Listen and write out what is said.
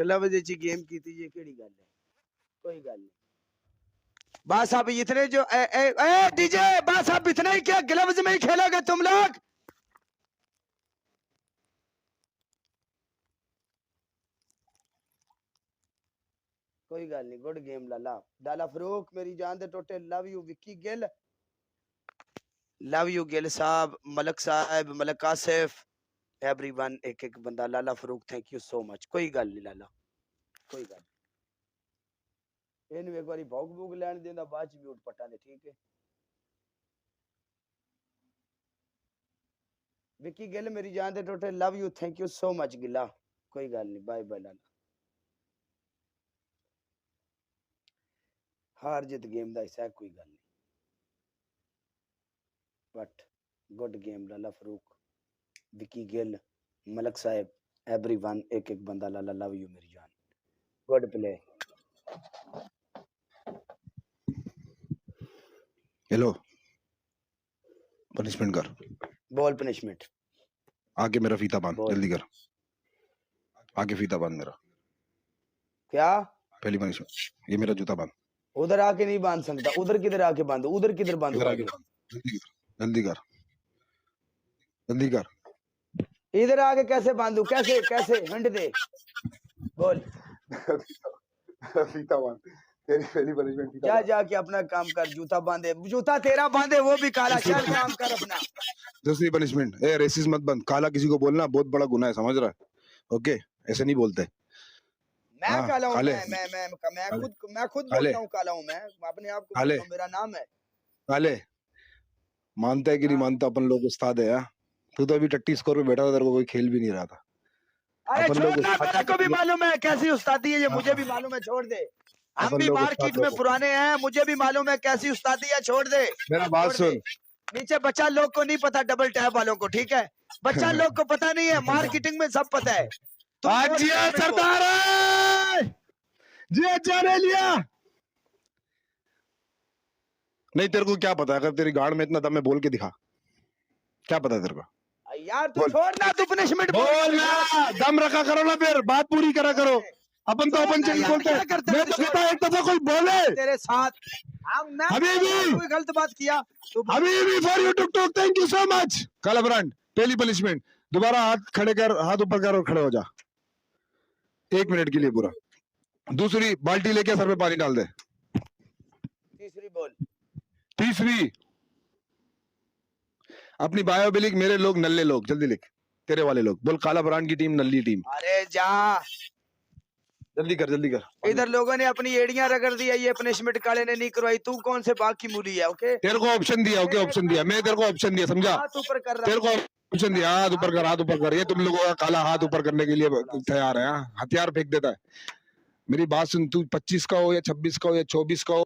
Gloves च game की ये केड़ी गल है? कोई गल नहीं। बस अब इतने जो डीजे बस अब इतने ही क्या ग्लव्स में ही खेलोगे तुम लोग? कोई गल नहीं, गुड गेम लाला। डाला फरूक मेरी जान दे टोटे, love you Vicky Gill, love you Gill साहब, मलक साहब, मलक आसिफ, एवरीवन, एक एक बंदा। लाला Farooq thank you so much. कोई गल नहीं लाला, कोई गल इन एक बारी भौक भूक लैन देंदा, बाद च म्यूट पट्टा दे, ठीक है। विक्की गिल मेरी जान दे टोटे, love you thank you so much गिला। कोई गल नहीं, बाय बाय लाला। हार जित गेम दा हिस्सा है, कोई गल नहीं, बट गुड गेम लाला फरूक, विक्की गिल, मलक साहब, एवरीवन, एक एक बंदा। लाला लव यू मेरी जान, गुड प्ले। हेलो, पनिशमेंट कर, बॉल पनिशमेंट। आगे मेरा फीता बांध, जल्दी कर, आगे फीता बांध मेरा। क्या? पहली पनिशमेंट, ये मेरा जूता बांध। उधर आके नहीं बांध सकता, उधर किधर आके बांधो, उधर किधर बांधो? जल्दी कर, जल्दी कर, जल्दी कर। इधर आके कैसे बांधू? कैसे कैसे हंड दे, बोल। फीता बांध, तेरी पहली पनिशमेंट। जा जाके अपना काम कर, जूता बांधे, जूता तेरा बांधे वो भी काला। चल काम कर अपना। दूसरी पनिशमेंट, ए रेसिस मत बंद, काला किसी को बोलना बहुत बड़ा गुनाह है, समझ रहा है? ओके, ऐसे नहीं बोलते। मैं काला हूँ, मैं खुद बोलता हूँ काला हूँ, मैं अपने आप को बोलता हूँ, मेरा नाम है काले। मानता है कि नहीं मानता, अपन लोग उस्ताद है यार। तू तो अभी टट्टी स्कोर पे बैठा था, तेरे को कोई खेल भी नहीं रहा था। अरे छोड़ ना, मेरे को भी मालूम है कैसी उस्तादी है ये, मुझे भी मालूम है, छोड़ दे। हम भी मार्केट में पुराने हैं, मुझे भी मालूम है कैसी उस्तादी है, छोड़ दे। मेरा बात सुन, नीचे बच्चा लोग को नहीं पता, डबल टैप वालों को, ठीक है? बच्चा लोग को पता नहीं है, मार्केटिंग में सब पता है। सरदार लिया नहीं, तेरे को क्या पता? अगर तेरी गाड़ में इतना दम है, बोल के दिखा, क्या पता है तेरे को? यार तू छोड़ ना, तू पनिशमेंट बोल ना, दम रखा करो ना, फिर बात पूरी करा करो। अपन तो अपन चल बोलते हैं, मैं तो कहता एक दफा कोई बोले तेरे साथ। अभी भी कोई गलत बात किया अभी भी for you took took, thank you so much. काला ब्रांड, पहली पनिशमेंट, दोबारा हाथ खड़े कर, हाथ ऊपर कर और खड़े हो जा 1 मिनट के लिए पूरा। दूसरी बाल्टी लेके सर पे पानी डाल दे। तीसरी बोल। तीसरी, अपनी बायो भी लिख, मेरे लोग नल्ले लोग, जल्दी लिख, तेरे वाले लोग। बोल काला ब्रांड की टीम नल्ली टीम। अरे जा, जल्दी कर, जल्दी कर। इधर लोगों ने अपनी एड़ियां रगड़ दी है, ये पनिशमेंट काले ने नहीं करवाई। तू कौन से बाग की मूली है? ओके, तेरे को ऑप्शन दिया, ओके ऑप्शन दिया, मैं तेरे को ऑप्शन दिया, समझा? हाथ ऊपर कर रहा, तेरे को ऑप्शन दिया, हाथ ऊपर कर, हाथ ऊपर कर। ये तुम लोगों का काला हाथ ऊपर करने के लिए तैयार है, हथियार फेंक देता है। मेरी बात सुन, तू 25 का हो या 26 का हो या 24 का हो,